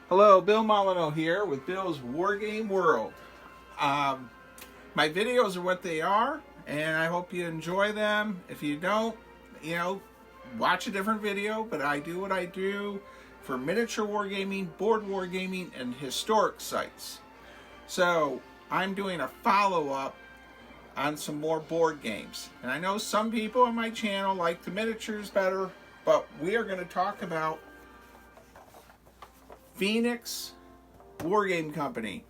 Hello, Bill Molyneux here with Bill's Wargame World. My videos are what they are, and I hope you enjoy them. If you don't, watch a different video, but I do what I do for miniature wargaming, board wargaming, and historic sites. So I'm doing a follow-up on some more board games. And I know some people on my channel like the miniatures better, but we are going to talk about Phoenix Wargame Company.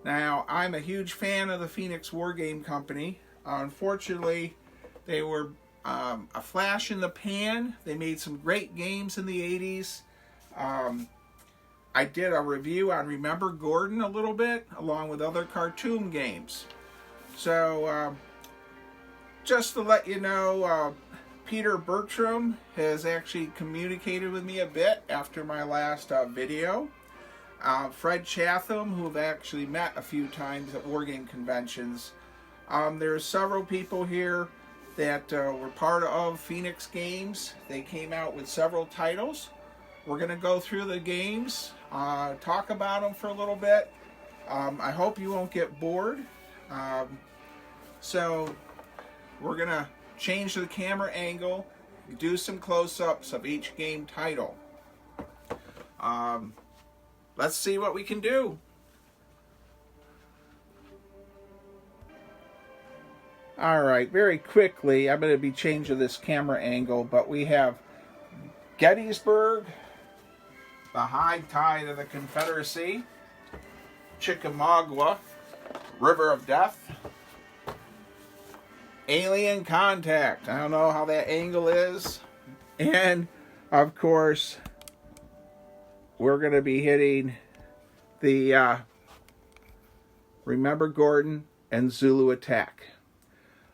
Now, I'm a huge fan of the Phoenix Wargame Company. Unfortunately, they were a flash in the pan. They made some great games in the 80s. I did a review on Remember Gordon a little bit, along with other cartoon games. So, just to let you know, Peter Bertram has actually communicated with me a bit after my last video. Fred Chatham, who I've actually met a few times at wargame conventions. There's several people here that were part of Phoenix Games. They came out with several titles. We're going to go through the games, talk about them for a little bit. I hope you won't get bored. So we're going to change the camera angle, do some close-ups of each game title. Let's see what we can do. Alright, very quickly, I'm going to be changing this camera angle, but we have Gettysburg, the high tide of the Confederacy, Chickamauga, River of Death, Alien Contact. I don't know how that angle is. And, of course, we're going to be hitting the Remember Gordon and Zulu Attack.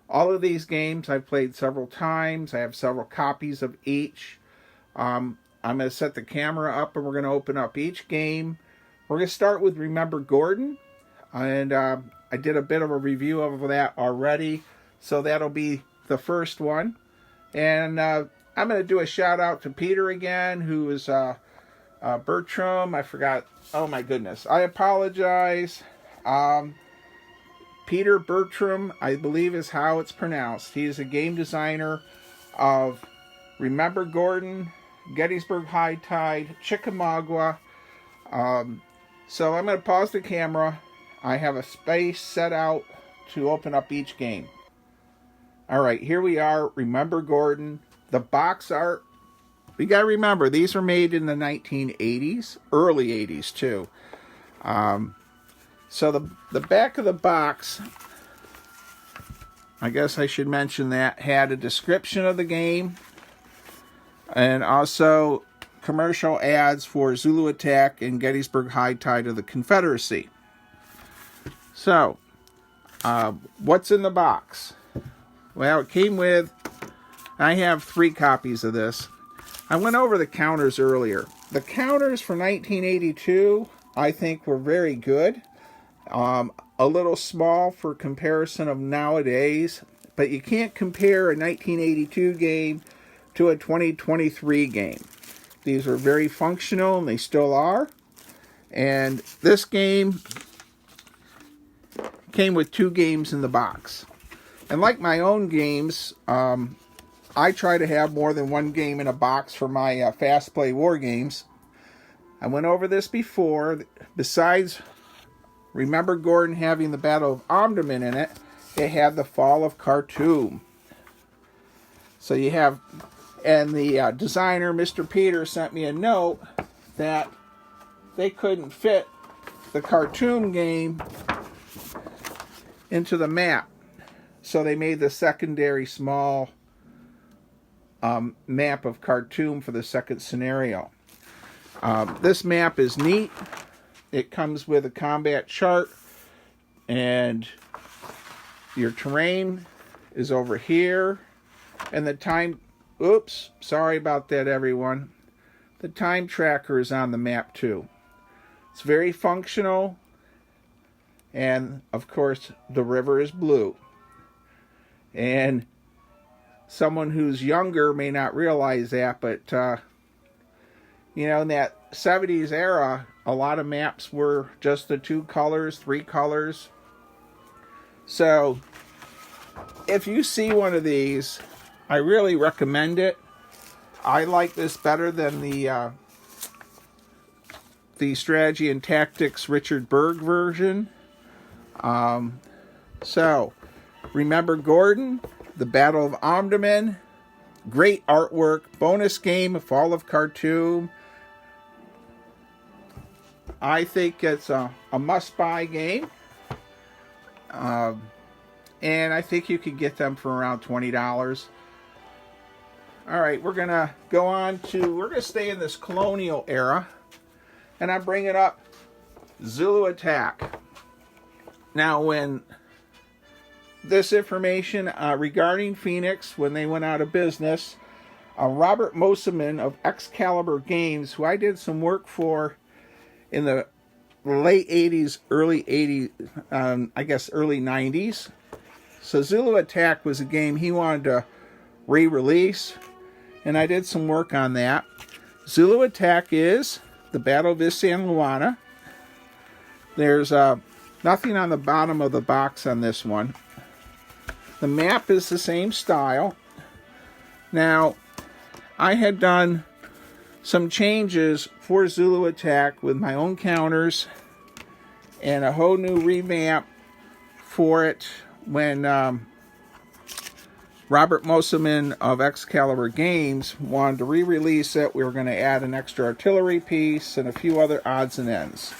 All of these games I've played several times. I have several copies of each. I'm going to set the camera up and we're going to open up each game. We're going to start with Remember Gordon. And I did a bit of a review of that already. So that'll be the first one. And I'm going to do a shout out to Peter again, who is Bertram. I forgot. Oh my goodness. I apologize. Peter Bertram, I believe is how it's pronounced. He is a game designer of Remember Gordon, Gettysburg High Tide, Chickamauga. So I'm going to pause the camera. I have a space set out to open up each game. Alright, here we are, Remember Gordon. The box art, we got to remember, these were made in the 1980s, early 80s too. So the back of the box, I guess I should mention that, had a description of the game and also commercial ads for Zulu Attack and Gettysburg High Tide of the Confederacy. So, what's in the box? Well, it came with, I have 3 copies of this. I went over the counters earlier. The counters for 1982, I think, were very good. A little small for comparison of nowadays, but you can't compare a 1982 game to a 2023 game. These are very functional, and they still are. And this game came with 2 games in the box. And like my own games, I try to have more than 1 game in a box for my fast play war games. I went over this before. Besides Remember Gordon having the Battle of Omdurman in it, it had the Fall of Khartoum. So you have, and the designer, Mr. Peter, sent me a note that they couldn't fit the Khartoum game into the map. So they made the secondary small map of Khartoum for the second scenario. This map is neat. It comes with a combat chart, and your terrain is over here, and the time, oops, sorry about that everyone. The time tracker is on the map too. It's very functional, and of course the river is blue. And someone who's younger may not realize that, but You know, in that 70s era, a lot of maps were just the 2 colors, 3 colors. So, if you see one of these, I really recommend it. I like this better than the Strategy and Tactics Richard Berg version. So, remember Gordon, the Battle of Omdurman, great artwork, bonus game, Fall of Khartoum. I think it's a must-buy game. And I think you could get them for around $20. All right, we're going to go on to, we're going to stay in this colonial era. And I'm bringing up Zulu Attack. Now, when this information regarding Phoenix, when they went out of business, Robert Mosselman of Excalibur Games, who I did some work for in the late 80s, early 80s, I guess early 90s. So Zulu Attack was a game he wanted to re-release, and I did some work on that. Zulu Attack is the Battle of San Luana. There's nothing on the bottom of the box on this one. The map is the same style. Now, I had done some changes for Zulu Attack with my own counters and a whole new revamp for it when Robert Mosselman of Excalibur Games wanted to re-release it. We were going to add an extra artillery piece and a few other odds and ends.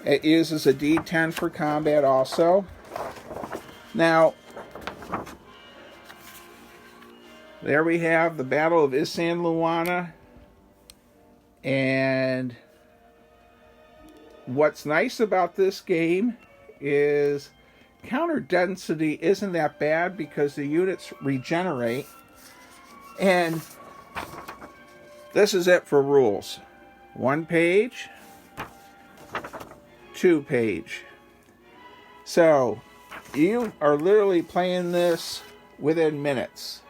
It uses a D10 for combat also. Now, there we have the Battle of San Luana. And what's nice about this game is counter density isn't that bad because the units regenerate. And this is it for rules. 1 page, 2 page. So, you are literally playing this within minutes.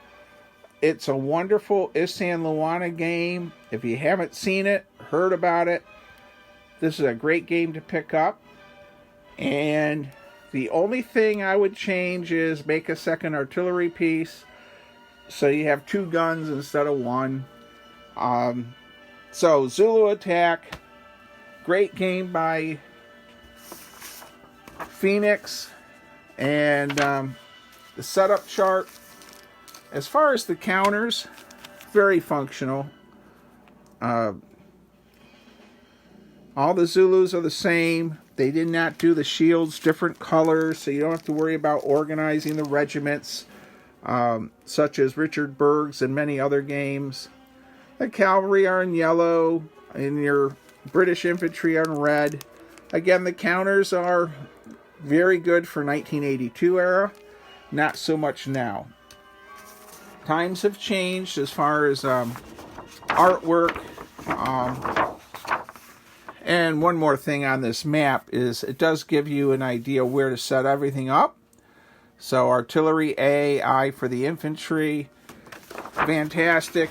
It's a wonderful San Luana game. If you haven't seen it, heard about it, this is a great game to pick up. And the only thing I would change is make a second artillery piece so you have 2 guns instead of 1. So Zulu Attack, great game by Phoenix. And the setup chart, as far as the counters, very functional. All the Zulus are the same. They did not do the shields different colors, so you don't have to worry about organizing the regiments, such as Richard Berg's and many other games. The cavalry are in yellow, and your British infantry are in red. Again, the counters are very good for 1982 era, not so much now. Times have changed as far as artwork. And one more thing on this map is it does give you an idea where to set everything up. So artillery A, I for the infantry. Fantastic.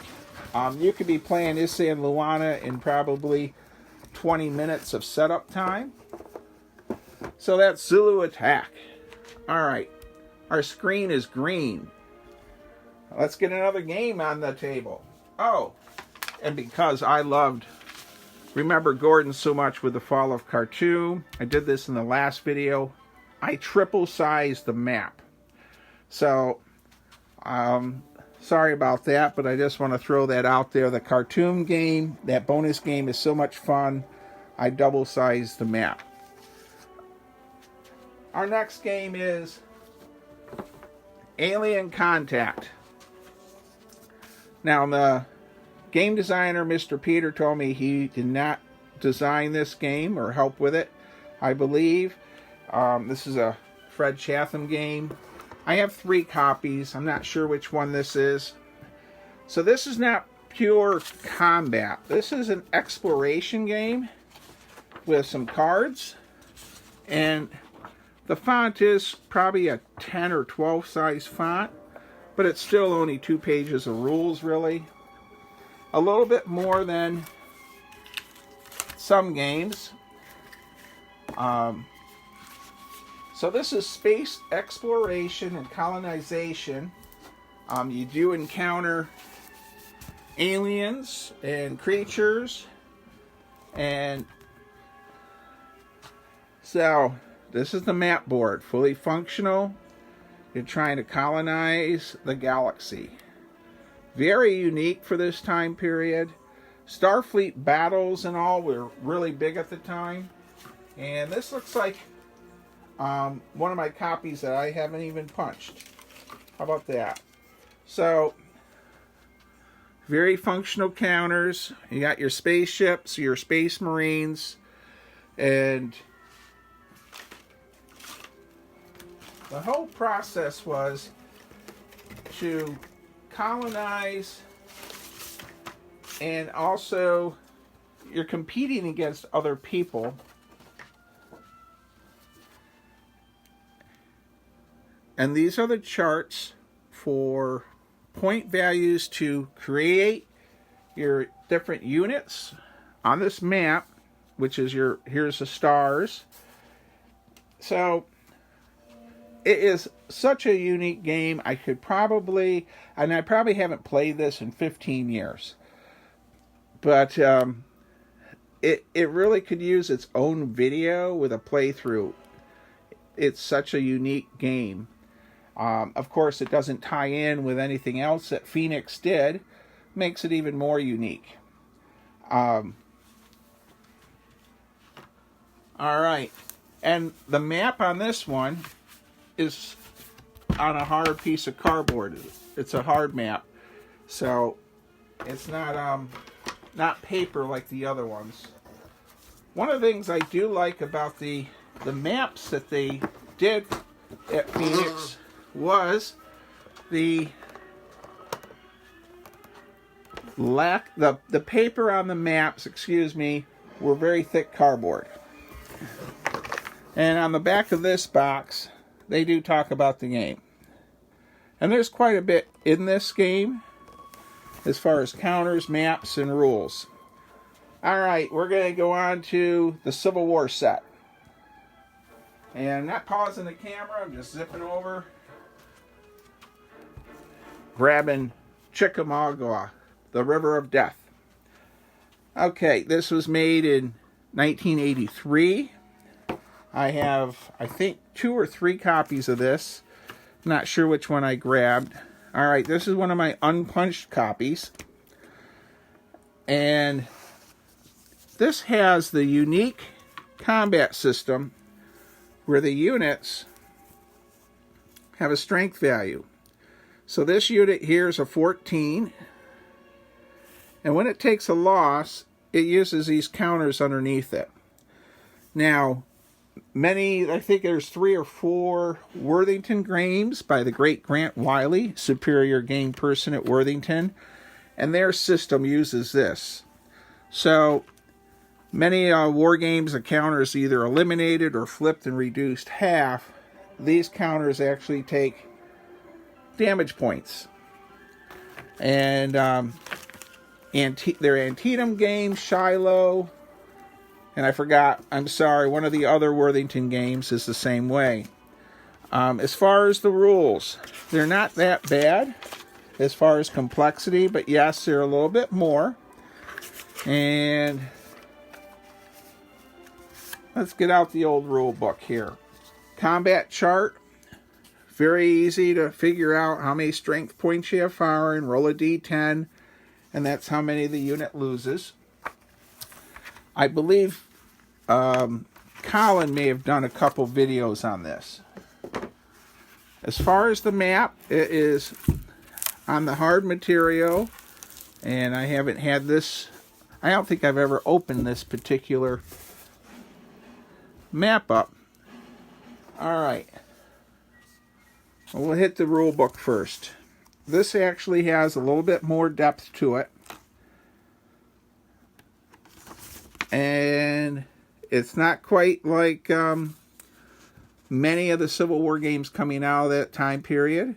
You could be playing San Luana in probably 20 minutes of setup time. So that's Zulu Attack. Alright, our screen is green. Let's get another game on the table. Oh, and because I loved Remember Gordon so much with the Fall of Khartoum, I did this in the last video, I triple-sized the map. So, sorry about that, but I just want to throw that out there. The Khartoum game, that bonus game is so much fun, I double-sized the map. Our next game is Alien Contact. Now, the game designer, Mr. Peter, told me he did not design this game or help with it, I believe. This is a Fred Chatham game. I have 3 copies. I'm not sure which one this is. So this is not pure combat. This is an exploration game with some cards. And the font is probably a 10 or 12 size font, but it's still only 2 pages of rules, really. a little bit more than some games. So this is space exploration and colonization. You do encounter aliens and creatures, and so this is the map board, fully functional. You're trying to colonize the galaxy. Very unique for this time period. Starfleet battles and all were really big at the time. And this looks like one of my copies that I haven't even punched. How about that? So, very functional counters. You got your spaceships, your space marines, and the whole process was to colonize, and also you're competing against other people. And these are the charts for point values to create your different units on this map, which is here's the stars. So it is such a unique game. I probably haven't played this in 15 years. But it really could use its own video with a playthrough. It's such a unique game. Of course, it doesn't tie in with anything else that Phoenix did. Makes it even more unique. All right. And the map on this one is on a hard piece of cardboard. It's a hard map. So it's not paper like the other ones. One of the things I do like about the maps that they did at Phoenix was the paper on the maps, were very thick cardboard. And on the back of this box, they do talk about the game. And there's quite a bit in this game as far as counters, maps, and rules. Alright, we're going to go on to the Civil War set. And I'm not pausing the camera, I'm just zipping over, grabbing Chickamauga, the River of Death. Okay, this was made in 1983. I have, I think, 2 or 3 copies of this. Not sure which one I grabbed. Alright, this is one of my unpunched copies. And this has the unique combat system where the units have a strength value. So this unit here is a 14. And when it takes a loss, it uses these counters underneath it. Now, I think there's 3 or 4 Worthington games by the great Grant Wiley, superior game person at Worthington, and their system uses this. So many war games, the counters either eliminated or flipped and reduced half. These counters actually take damage points. And their Antietam game, Shiloh, and I forgot, I'm sorry, one of the other Worthington games is the same way. As far as the rules, they're not that bad as far as complexity, but yes, they're a little bit more. And let's get out the old rule book here. Combat chart. Very easy to figure out how many strength points you have firing. Roll a d10, and that's how many the unit loses. I believe Colin may have done a couple videos on this. As far as the map, it is on the hard material, and I haven't had this. I don't think I've ever opened this particular map up. Alright. We'll hit the rule book first. This actually has a little bit more depth to it. And it's not quite like many of the Civil War games coming out of that time period.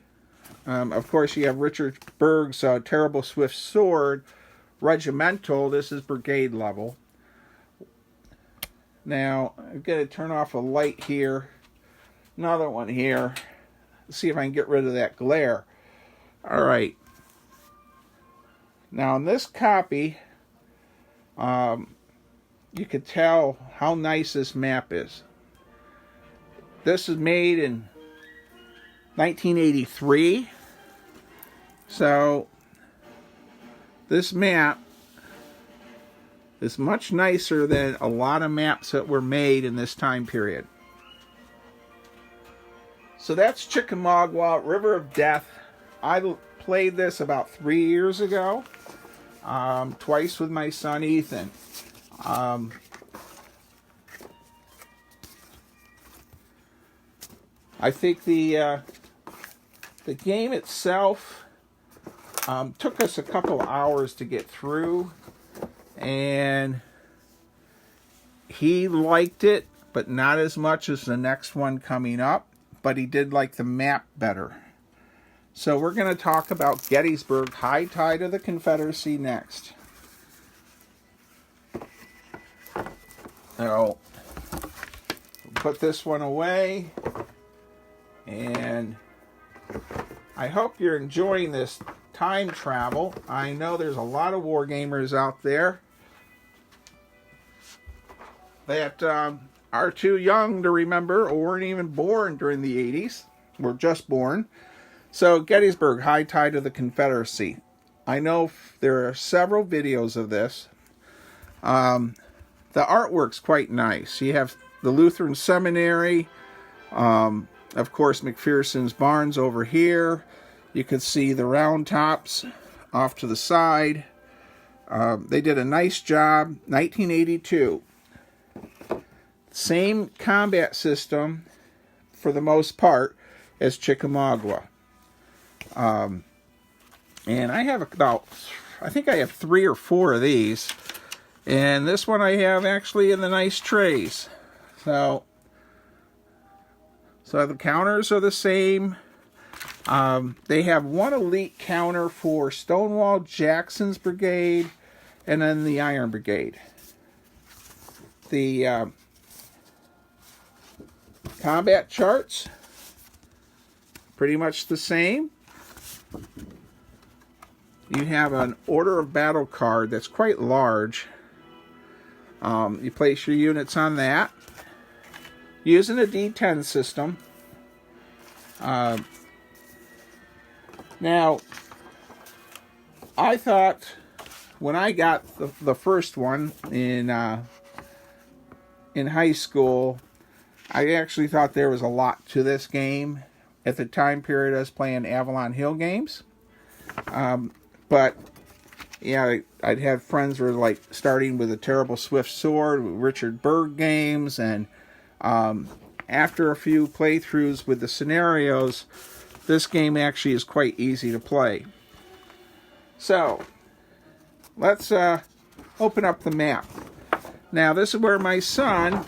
Of course, you have Richard Berg's Terrible Swift Sword, regimental. This is brigade level. Now, I'm going to turn off a light here. Another one here. Let's see if I can get rid of that glare. All right. Now, in this copy, you can tell how nice this map is. This is made in 1983. So, this map is much nicer than a lot of maps that were made in this time period. So that's Chickamauga, River of Death. I played this about 3 years ago, twice with my son Ethan. I think the game itself took us a couple hours to get through, and he liked it, but not as much as the next one coming up, but he did like the map better. So we're going to talk about Gettysburg, High Tide of the Confederacy next. So, put this one away, and I hope you're enjoying this time travel. I know there's a lot of war gamers out there that are too young to remember or weren't even born during the 80s. Were just born. So Gettysburg, High Tide of the Confederacy. I know there are several videos of this. The artwork's quite nice. You have the Lutheran Seminary, of course McPherson's Barns over here. You can see the round tops off to the side. They did a nice job. 1982. Same combat system for the most part as Chickamauga. And I have about, I think I have 3 or 4 of these. And this one I have actually in the nice trays. So the counters are the same. They have one elite counter for Stonewall Jackson's brigade and then the Iron Brigade. The combat charts, pretty much the same. You have an order of battle card that's quite large. You place your units on that. Using a D10 system. Now, I thought when I got the first one in high school, I actually thought there was a lot to this game. At the time period I was playing Avalon Hill games. But yeah, I'd had friends who were like starting with a Terrible Swift Sword, with Richard Berg games, and after a few playthroughs with the scenarios, this game actually is quite easy to play. So, let's open up the map. Now, this is where my son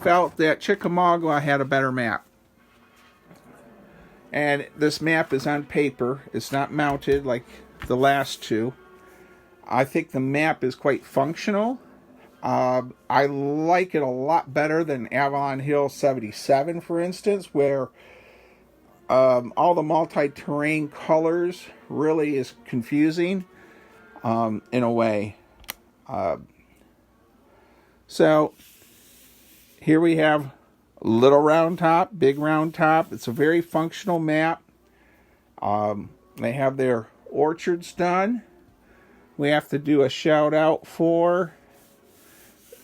felt that Chickamauga had a better map. And this map is on paper. It's not mounted like the last two. I think the map is quite functional. I like it a lot better than Avalon Hill 77, for instance, where all the multi-terrain colors really is confusing in a way. So here we have little round top, big round top. It's a very functional map. They have their orchards done. We have to do a shout out for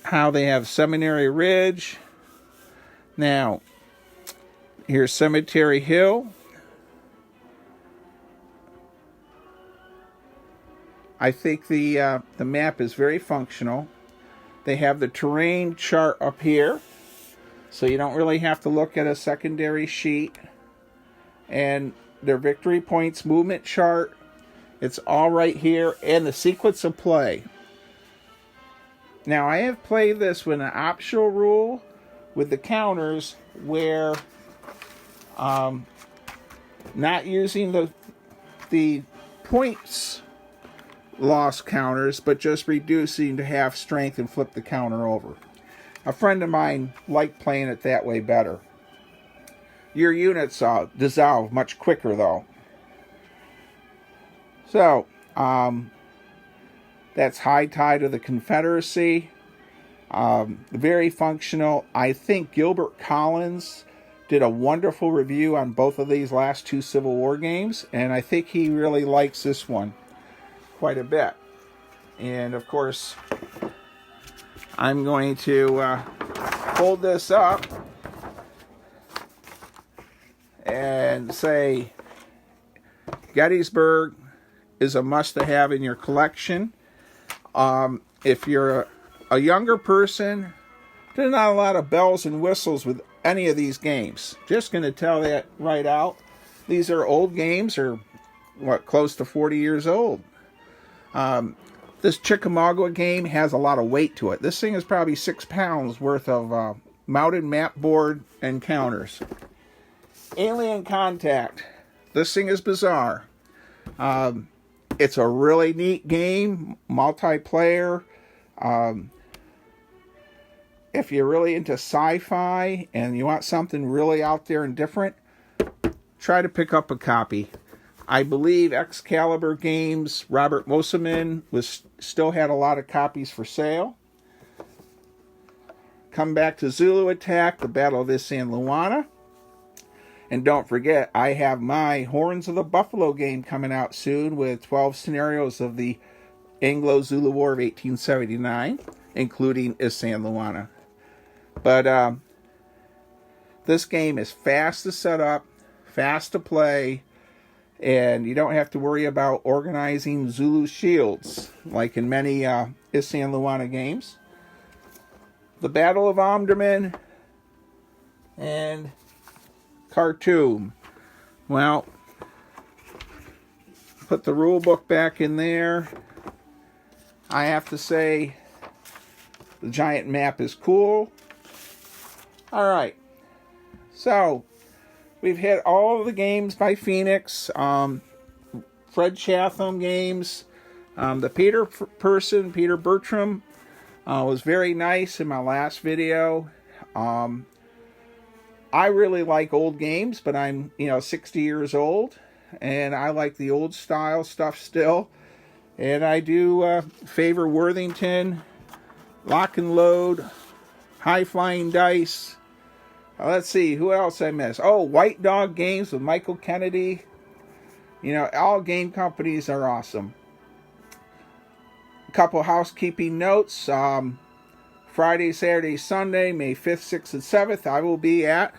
how they have Seminary Ridge. Now, here's Cemetery Hill. I think the map is very functional. They have the terrain chart up here, so you don't really have to look at a secondary sheet. And their victory points movement chart, it's all right here, and the sequence of play. Now, I have played this with an optional rule with the counters where not using the points lost counters, but just reducing to half strength and flip the counter over. A friend of mine liked playing it that way better. Your units dissolve much quicker though. So, that's High Tide of the Confederacy. Very functional. I think Gilbert Collins did a wonderful review on both of these last two Civil War games, and I think he really likes this one quite a bit. And of course, I'm going to hold this up and say Gettysburg is a must-have in your collection. If you're a younger person, there's not a lot of bells and whistles with any of these games. Just going to tell that right out. These are old games, or what, close to 40 years old. This Chickamauga game has a lot of weight to it. This thing is probably 6 pounds worth of mounted map board and counters. Alien Contact. This thing is bizarre. It's a really neat game, multiplayer. If you're really into sci-fi and you want something really out there and different, try to pick up a copy. I believe Excalibur Games, Robert Mosselman, still had a lot of copies for sale. Come back to Zulu Attack, the Battle of San Luana. And don't forget, I have my Horns of the Buffalo game coming out soon with 12 scenarios of the Anglo-Zulu War of 1879, including San Luana. But this game is fast to set up, fast to play, and you don't have to worry about organizing Zulu shields like in many San Luana games. The Battle of Omdurman and Khartoum. Well, put the rule book back in there. I have to say the giant map is cool. Alright, so we've hit all of the games by Phoenix. Fred Chatham games. The Peter Bertram was very nice in my last video. I really like old games, but I'm 60 years old, and I like the old style stuff still. And I do favor Worthington, Lock and Load, High Flying Dice. Let's see, who else I missed? Oh, White Dog Games with Michael Kennedy. All game companies are awesome. A couple housekeeping notes. Friday, Saturday, Sunday, May 5th, 6th, and 7th, I will be at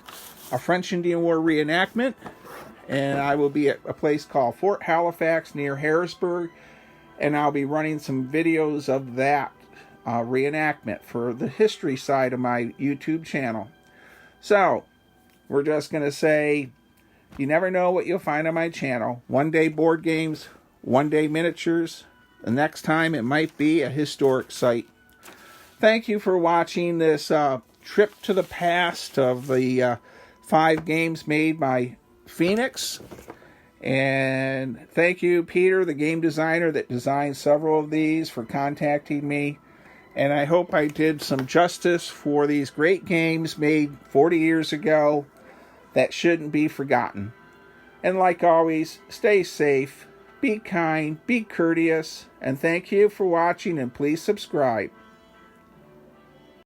a French Indian War reenactment. And I will be at a place called Fort Halifax near Harrisburg. And I'll be running some videos of that reenactment for the history side of my YouTube channel. So, we're just going to say, you never know what you'll find on my channel. One day board games, one day miniatures. The next time it might be a historic site. Thank you for watching this trip to the past of the 5 games made by Phoenix. And thank you, Peter, the game designer that designed several of these, for contacting me. And I hope I did some justice for these great games made 40 years ago that shouldn't be forgotten. And like always, stay safe, be kind, be courteous, and thank you for watching, and please subscribe.